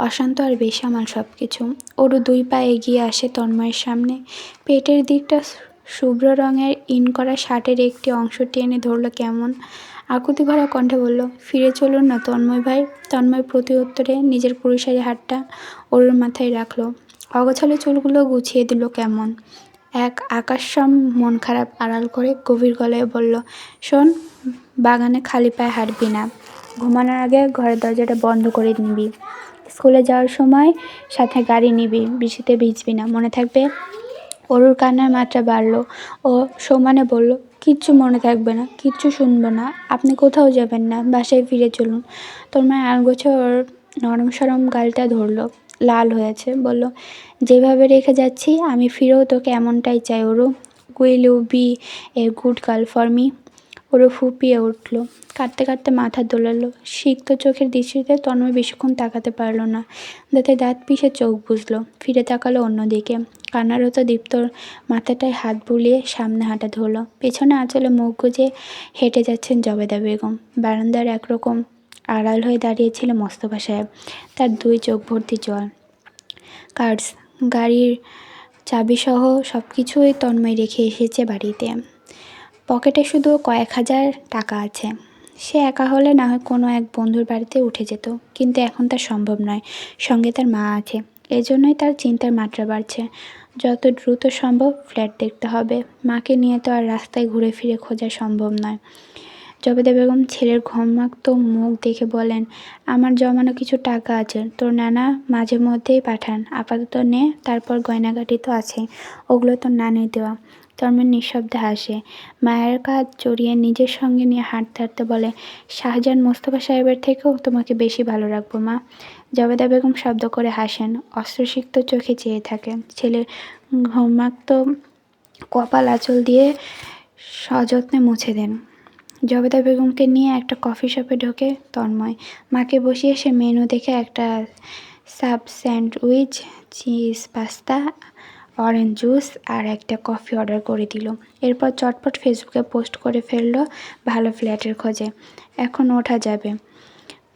অশান্ত আর বেসামাল সব কিছু। ওরও 2 পা এগিয়ে আসে তন্ময়ের সামনে। পেটের দিকটা শুভ্র রঙের ইন করা শার্টের একটি অংশ টেনে ধরল কেমন। আকুতি ভরা কণ্ঠে বলল, ফিরে চলুন না তন্ময় ভাই। তন্ময় প্রতি উত্তরে নিজের পুরুষালী হাতটা ওরুর মাথায় রাখলো। অগোছালো চুলগুলো গুছিয়ে দিল কেমন। এক আকাশসম মন খারাপ আড়াল করে গভীর গলায় বলল, শোন, বাগানে খালি পায়ে হাঁটবি না। ঘুমানোর আগে ঘরের দরজাটা বন্ধ করে নিবি। স্কুলে যাওয়ার সময় সাথে গাড়ি নিবি, বৃষ্টিতে ভিজবি না, মনে থাকবে? অরুর কান্নার মাত্রা বাড়ল। ও সমানে বলল, কিচ্ছু মনে থাকবে না, কিচ্ছু শুনবো না, আপনি কোথাও যাবেন না, বাসায় ফিরে চলুন। তোর মায়ের আলগোছে ওর নরম সরম গালটা ধরল, লাল হয়েছে। বলল, যেভাবে রেখে যাচ্ছি আমি ফিরেও তোকে এমনটাই চাই Oru. Will you be a good girl for me? ওরও ফুঁপিয়ে উঠল, কাঁদতে কাঁদতে মাথা দোলালো। সিক্ত চোখের দৃষ্টিতে তন্ময় বেশিক্ষণ তাকাতে পারল না। দাঁতে দাঁত পিষে চোখ বুঝল, ফিরে তাকালো অন্যদিকে। কান্নারত দীপ্তর মাথাটায় হাত বুলিয়ে সামনে হাঁটা ধরল। পেছনে আঁচলে মুখ গুজে হেঁটে যাচ্ছেন জবেদা বেগম। বারান্দার একরকম আড়াল হয়ে দাঁড়িয়েছিল মোস্তফা সাহেব, তার 2 চোখ ভর্তি জল। কার্ডস, গাড়ির চাবিসহ সব কিছুই তন্ময় রেখে এসেছে বাড়িতে। পকেটে শুধু কয়েক হাজার টাকা আছে। সে একা হলে না হয় কোনো এক বন্ধুর বাড়িতে উঠে যেত, কিন্তু এখন তার সম্ভব নয়। সঙ্গে তার মা আছে, এজন্যই তার চিন্তার মাত্রা বাড়ছে। যত দ্রুত সম্ভব ফ্ল্যাট দেখতে হবে। মাকে নিয়ে তো আর রাস্তায় ঘুরে ফিরে খোঁজা সম্ভব নয়। জবেদা বেগম ছেলের ঘুমাক্ত মুখ দেখে বলেন, আমার জমানো কিছু টাকা আছে, তোর নানা মাঝে মধ্যেই পাঠান, আপাতত নে, তারপর গয়নাগাটি তো আছেই, ওগুলো তোর নানির দেওয়া। তন্ময় নিঃশব্দে হাসে। মায়ের কাঁধ জড়িয়ে নিজের সঙ্গে নিয়ে হাঁটতে হাঁটতে বলে, শাহজাহান মোস্তফা সাহেবের থেকেও তোমাকে বেশি ভালো রাখবো মা। জবেদা বেগম শব্দ করে হাসেন, অস্ত্রসিক্ত চোখে চেয়ে থাকেন। ছেলের ঘুমাক্ত কপাল আঁচল দিয়ে সযত্নে মুছে দেন। জবেদা বেগমকে নিয়ে একটা কফি শপে ঢোকে তন্ময়। মাকে বসিয়ে সে মেনু দেখে একটা sub sandwich, cheese pasta, orange juice আর একটা কফি অর্ডার করে দিল। এরপর চটপট ফেসবুকে পোস্ট করে ফেলল ভালো ফ্ল্যাটের খোঁজে। এখন ওঠা যাবে,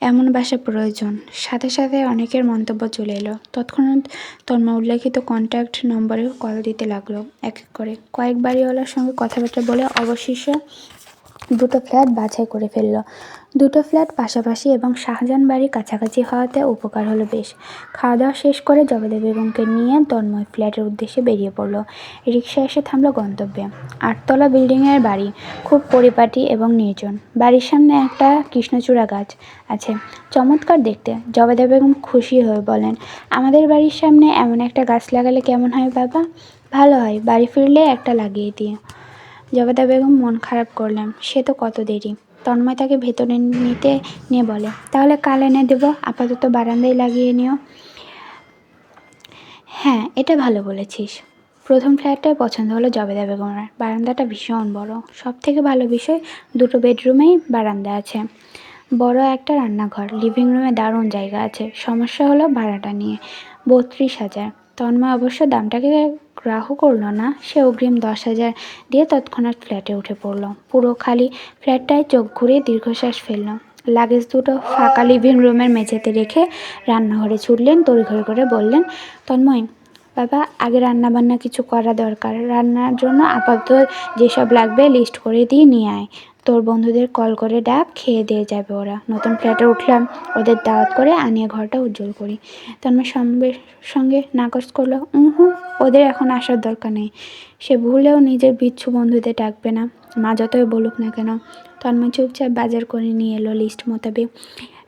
এমন বাসা প্রয়োজন। সাথে সাথে অনেকের মন্তব্য চলে এলো। তৎক্ষণাৎ তন্ময় উল্লেখিত কন্ট্যাক্ট নম্বরে কল দিতে লাগলো এক এক করে। কয়েক বাড়িওয়ালার সঙ্গে কথাবার্তা বলে অবশেষে 2টো ফ্ল্যাট বাছাই করে ফেলল। 2টো ফ্ল্যাট পাশাপাশি এবং শাহজাহান বাড়ির কাছাকাছি হওয়াতে উপকার হলো বেশ। খাওয়া দাওয়া শেষ করে জবেদা বেগমকে নিয়ে তন্ময় ফ্ল্যাটের উদ্দেশ্যে বেরিয়ে পড়ল। রিকশা এসে থামল গন্তব্যে। 8তলা বিল্ডিংয়ের বাড়ি, খুব পরিপাটি এবং নির্জন। বাড়ির সামনে একটা কৃষ্ণচূড়া গাছ আছে, চমৎকার দেখতে। জবেদা বেগম খুশি হয়ে বলেন, আমাদের বাড়ির সামনে এমন একটা গাছ লাগালে কেমন হয় বাবা? ভালো হয়, বাড়ি ফিরলে একটা লাগিয়ে দিও। জবেদা বেগম মন খারাপ করলেন, সে তো কত দেরি। তন্ময় তাকে ভেতরে নিতে নিয়ে বলে, তাহলে কাল এনে দেবো, আপাতত বারান্দায় লাগিয়ে নিও। হ্যাঁ, এটা ভালো বলেছিস। প্রথম ফ্ল্যাটটাই পছন্দ হলো জবেদা বেগমের। বারান্দাটা ভীষণ বড়। সব থেকে ভালো বিষয়, 2টো বেডরুমেই বারান্দা আছে। বড় একটা রান্নাঘর, লিভিং রুমে দারুণ জায়গা আছে। সমস্যা হলো ভাড়াটা নিয়ে, 32,000। তন্ময় অবশ্য দামটাকে গ্রাহ্য করল না। সে অগ্রিম 10,000 দিয়ে তৎক্ষণাৎ ফ্ল্যাটে উঠে পড়ল। পুরো খালি ফ্ল্যাটটায় চোখ ঘুরিয়ে দীর্ঘশ্বাস ফেলল। লাগেজ 2টো ফাঁকা লিভিং রুমের মেঝেতে রেখে রান্নাঘরে ছুটলেন। তড়িঘড়ি করে বললেন, তন্ময়, বাবা, আগে রান্নাবান্না কিছু করা দরকার। রান্নার জন্য আপাতত যেসব লাগবে লিস্ট করে দিয়ে নিয়ে আয়। তোর বন্ধুদের কল করে ডাক, খেয়ে দিয়ে যাবে ওরা। নতুন ফ্ল্যাটে উঠলাম, ওদের দাওয়াত করে আনিয়ে ঘরটা উজ্জ্বল করি। তন্ময় সঙ্গে নাকচ করলো, ওদের এখন আসার দরকার নেই। সে ভুলেও নিজের বিচ্ছু বন্ধুদের ডাকবে না, মা যতই বলুক না কেন। তন্ময় চুপচাপ বাজার করে নিয়ে এলো লিস্ট মোতাবেক।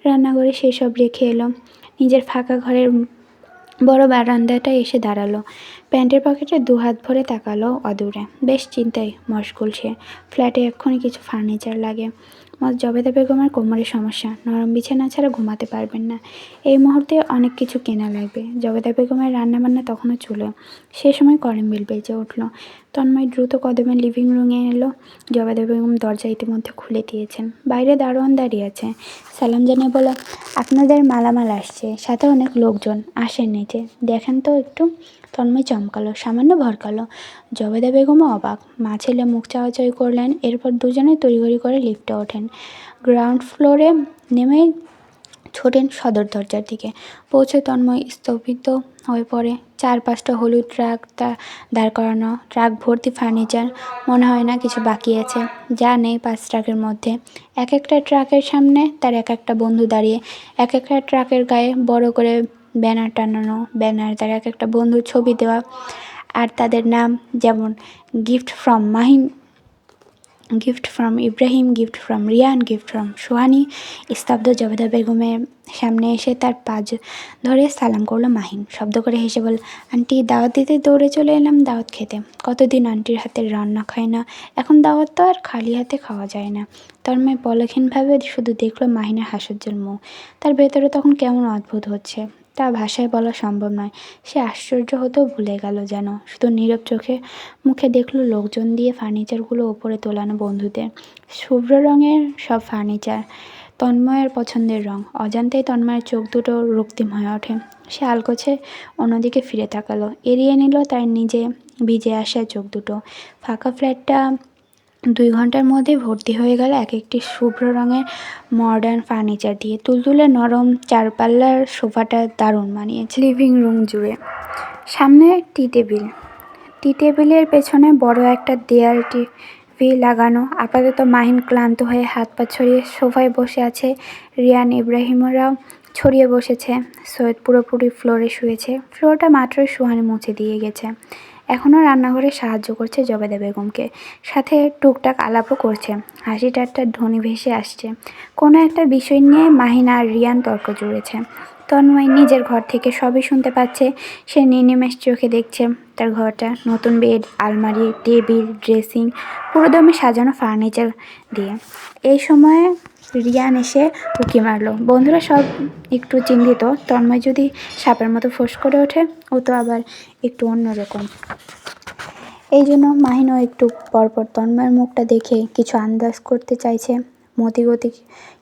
রান্নাঘরে সেসব রেখে এলো। নিজের ফাঁকা ঘরের বড় বারান্দাটায় এসে দাঁড়ালো। প্যান্টের পকেটে দুহাত ভরে তাকালো অদূরে। বেশ চিন্তায় মশগুল সে। ফ্ল্যাটে এক্ষুনি কিছু ফার্নিচার লাগে। জবেদা বেগমের কোমরের সমস্যা, নরম বিছানা ছাড়া ঘুমাতে পারবেন না। এই মুহূর্তে অনেক কিছু কেনা লাগবে। জবেদা বেগমের রান্নাবান্না তখনও চুলো। সে সময় কলিং বেল বেজে উঠল। তন্ময় দ্রুত কদমে লিভিং রুমে এলো। জবেদা বেগম দরজা ইতিমধ্যে খুলে দিয়েছেন। বাইরে দারোয়ান দাঁড়িয়ে আছে। সালাম জানিয়ে বলল, আপনাদের মালামাল আসছে, সাথে অনেক লোকজন। আসেন নিচে, দেখেন তো একটু। তন্ময় চমকালো, সামান্য ভরকালো। জবেদা বেগমও অবাক। মা ছেলে মুখ চাওয়াচাওয়ি করলেন। এরপর দুজনে তড়িঘড়ি করে লিফটে ওঠেন। গ্রাউন্ড ফ্লোরে নেমেই ছোটেন সদর দরজার দিকে। পৌঁছে তন্ময় স্তম্ভিত হয়ে পড়ে। 4-5টা হলুদ ট্রাক দাঁড় করানো, ট্রাক ভর্তি ফার্নিচার। মনে হয় না কিছু বাকি আছে। যা নেই 5 ট্রাকের মধ্যে। এক একটা ট্রাকের সামনে তার এক একটা বন্ধু দাঁড়িয়ে। এক একটা ট্রাকের গায়ে বড় করে ব্যানার টানানো। ব্যানার তার এক একটা বন্ধুর ছবি দেওয়া, আর তাদের নাম, যেমন gift from Mahin, gift from Ibrahim, gift from Riyan, gift from Sohani. স্তব্ধ জবেদা বেগমের সামনে এসে তার পা ধরে সালাম করলো মাহিন। শব্দ করে হেসে বলল, আন্টি, দাওয়াত দিতে দৌড়ে চলে এলাম দাওয়াত খেতে। কতদিন আন্টির হাতের রান্না খাই না, এখন দাওয়াত তো আর খালি হাতে খাওয়া যায় না। তন্ময় পলকহীনভাবে শুধু দেখলো মাহিনের হাস্যোজ্জ্বল মুখ। তার ভেতরে তখন কেমন অদ্ভুত হচ্ছে, তা ভাষায় বলা সম্ভব নয়। সে আশ্চর্য হতেও ভুলে গেল যেন। শুধু নীরব চোখে মুখে দেখলো লোকজন দিয়ে ফার্নিচারগুলো ওপরে তোলানো বন্ধুদের। শুভ্র রঙের সব ফার্নিচার, তন্ময়ের পছন্দের রং। অজান্তেই তন্ময়ের চোখ দুটো রক্তিম হয়ে ওঠে। সে আলগোছে অন্যদিকে ফিরে তাকালো। এড়িয়ে নিল তার নিজে ভিজে আসা চোখ দুটো। ফাঁকা ফ্ল্যাটটা 2 ঘন্টার মধ্যে ভর্তি হয়ে গেল এক একটি শুভ্র রঙের মডার্ন ফার্নিচার দিয়ে। তুলতুলে নরম চারপাল্লার সোফাটা দারুণ মানিয়েছে লিভিং রুম জুড়ে। সামনে টি টেবিলের পেছনে বড় একটা দেয়াল টিভি লাগানো। আপাতত মাহিন ক্লান্ত হয়ে হাত পা ছড়িয়ে সোফায় বসে আছে। রিয়ান, ইব্রাহিমরাও ছড়িয়ে বসেছে। সৈয়দ পুরোপুরি ফ্লোরে শুয়েছে। ফ্লোরটা মাত্রই সুহানি মুছে দিয়ে গেছে। এখনও রান্নাঘরে সাহায্য করছে জবেদা বেগমকে। সাথে টুকটাক আলাপও করছে। হাসি ঠাট্টার ধ্বনি ভেসে আসছে। কোনো একটা বিষয় নিয়ে মাহিন আর রিয়ান তর্ক জুড়েছে। তন্ময় নিজের ঘর থেকে সবই শুনতে পাচ্ছে। সে নির্নিমেষ চোখে দেখছে তার ঘরটা। নতুন বেড, আলমারি, টেবিল, ড্রেসিং, পুরোদমে সাজানো ফার্নিচার দিয়ে। এই সময়ে রিয়ান এসে উঁকি মারল। বন্ধুরা সব একটু চিন্তিত। তন্ময় যদি সাপের মতো ফোঁস করে ওঠে, ও তো আবার একটু অন্যরকম। এই জন্য মাহিনও একটু পরপর তন্ময়ের মুখটা দেখে কিছু আন্দাজ করতে চাইছে। মতিগতি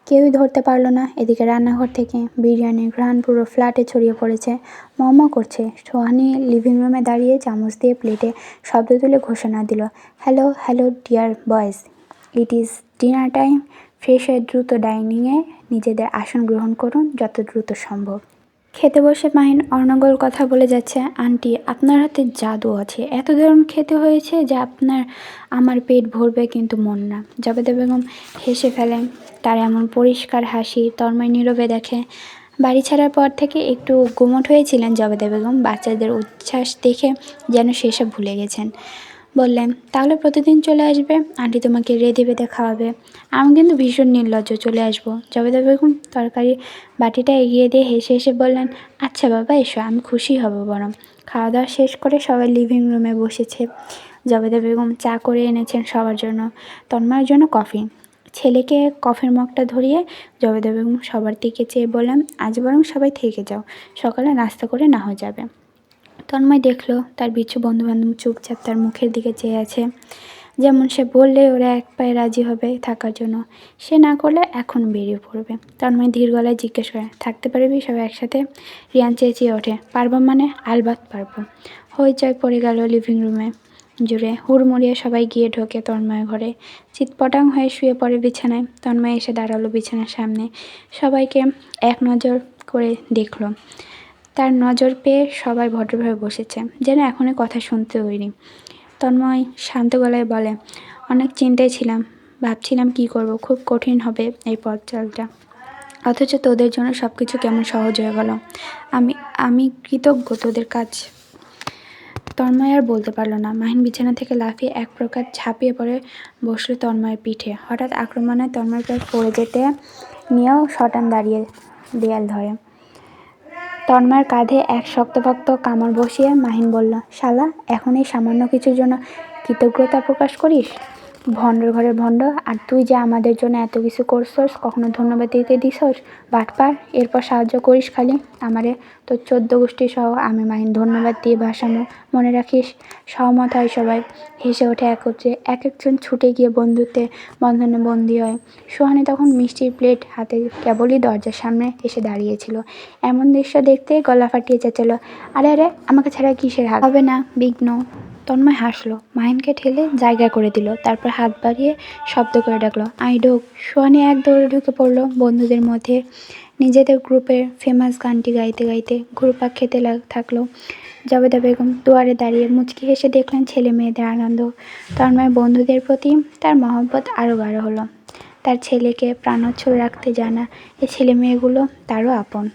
কেউই ধরতে পারল না। এদিকে রান্নাঘর থেকে বিরিয়ানির ঘ্রাণ পুরো ফ্ল্যাটে ছড়িয়ে পড়েছে। ম করছে। সোহানি লিভিং রুমে দাঁড়িয়ে চামচ দিয়ে প্লেটে শব্দ তুলে ঘোষণা দিল, hello hello dear boys, it is dinner time. Fresh হয়ে দ্রুত ডাইনিংয়ে নিজেদের আসন গ্রহণ করুন যত দ্রুত সম্ভব। খেতে বসে মাহিন অনর্গল কথা বলে যাচ্ছে, আন্টি, আপনার হাতে জাদু আছে। এত দারুণ খেতে হয়েছে যে আমার পেট ভরবে কিন্তু মন না। জবেদা বেগম হেসে ফেলেন। তার এমন পরিষ্কার হাসি তন্ময় নীরবে দেখে। বাড়ি ছাড়ার পর থেকে একটু গুমোট হয়েছিলেন জবেদা বেগম। বাচ্চাদের উচ্ছ্বাস দেখে যেন সেসব ভুলে গেছেন। বললেন, তাহলে প্রতিদিন চলে আসবে, আন্টি তোমাকে রেঁধে বেঁধে খাওয়াবে। আমি কিন্তু ভীষণ নির্লজ্জ, চলে আসবো। জবেদা বেগম তরকারি বাটিটা এগিয়ে দিয়ে হেসে হেসে বললেন, আচ্ছা বাবা, এসো, আমি খুশি হব বরং। খাওয়া দাওয়া শেষ করে সবাই লিভিং রুমে বসেছে। জবেদা বেগম চা করে এনেছেন সবার জন্য, তন্ময়ের জন্য কফি। ছেলেকে কফির মগটা ধরিয়ে জবেদা বেগম সবার দিকে চেয়ে বললেন, আজ বরং সবাই থেকে যাও, সকালে নাস্তা করে না হয়ে যাবে। তন্ময় দেখল তার বিচ্ছু বন্ধুবান্ধব চুপচাপ তার মুখের দিকে চেয়ে আছে। যেমন সে বললে ওরা এক পায়ে রাজি হবে থাকার জন্য, সে না করলে এখন বেরিয়ে পড়বে। তন্ময় ধীর গলায় জিজ্ঞেস করে, থাকতে পারবি সবাই একসাথে? রিয়ান চেঁচিয়ে ওঠে, পারবো মানে? আলবাত পারবো। হইচই পড়ে গেল লিভিং রুমে জুড়ে। হুড়মুড়িয়ে সবাই গিয়ে ঢোকে তন্ময় ঘরে। চিৎপটাং হয়ে শুয়ে পড়ে বিছানায়। তন্ময় এসে দাঁড়ালো বিছানার সামনে। সবাইকে এক নজর করে দেখল। তার নজর পেয়ে সবাই ভদ্রভাবে বসেছে, যেন এখনই কথা শুনতে তৈরি। তন্ময় শান্ত গলায় বলে, অনেক চিন্তায় ছিলাম, ভাবছিলাম কি করব, খুব কঠিন হবে এই পথ চলটা, অথচ তোদের জন্য সব কিছু কেমন সহজ হয়ে গেল। আমি কৃতজ্ঞ তোদের কাজ। তন্ময় আর বলতে পারল না। মাহিন বিছানা থেকে লাফিয়ে এক প্রকার ঝাঁপিয়ে পড়ে বসল তন্ময়ের পিঠে। হঠাৎ আক্রমণে তন্ময় প্রায় পড়ে যেতে নিয়েও শটান দাঁড়িয়ে দেয়াল ধরে। তন্ময়ের কাঁধে এক শক্তপোক্ত কামড় বসিয়ে মাহিন বলল, শালা, এখন এই সামান্য কিছুর জন্য কৃতজ্ঞতা প্রকাশ করিস? ভণ্ডর ঘরের ভণ্ড, আর তুই যে আমাদের জন্য এত কিছু করছস, কখনো ধন্যবাদ দিতে দিছস? বাটপার, এরপর সাহায্য করিস খালি আমারে, তোর 14 গোষ্ঠী সহ। আমি মাহিন ধন্যবাদ দিয়ে ভাসামো, মনে রাখিস। সহমত হয় সবাই, হেসে ওঠে একত্রে। এক একজন ছুটে গিয়ে বন্ধুত্বে বন্ধনে বন্দী হয়। সুহানি তখন মিষ্টির প্লেট হাতে কেবলই দরজার সামনে এসে দাঁড়িয়েছিল। এমন দৃশ্য দেখতে গলা ফাটিয়ে চেঁচালো, আরে আরে, আমাকে ছাড়া কিসের হাত হবে না বিঘ্ন? তন্ময় হাসলো, মাহিনকে ঠেলে জায়গা করে দিল, তারপর হাত বাড়িয়ে শব্দ করে ডাকলো, আই ঢোক। সুহানি এক দৌড়ে ঢুকে পড়লো বন্ধুদের মধ্যে, নিজেদের গ্রুপের ফেমাস গানটি গাইতে গাইতে ঘুরপাক খেতে থাকলো। জবেদা বেগম দুয়ারে দাঁড়িয়ে মুচকি হেসে দেখলেন ছেলে মেয়েদের আনন্দ। তন্ময় বন্ধুদের প্রতি তার মহব্বত আরও গাঢ় হলো। তার ছেলেকে প্রাণোচ্ছল রাখতে জানা এই ছেলে মেয়েগুলো তারও আপন।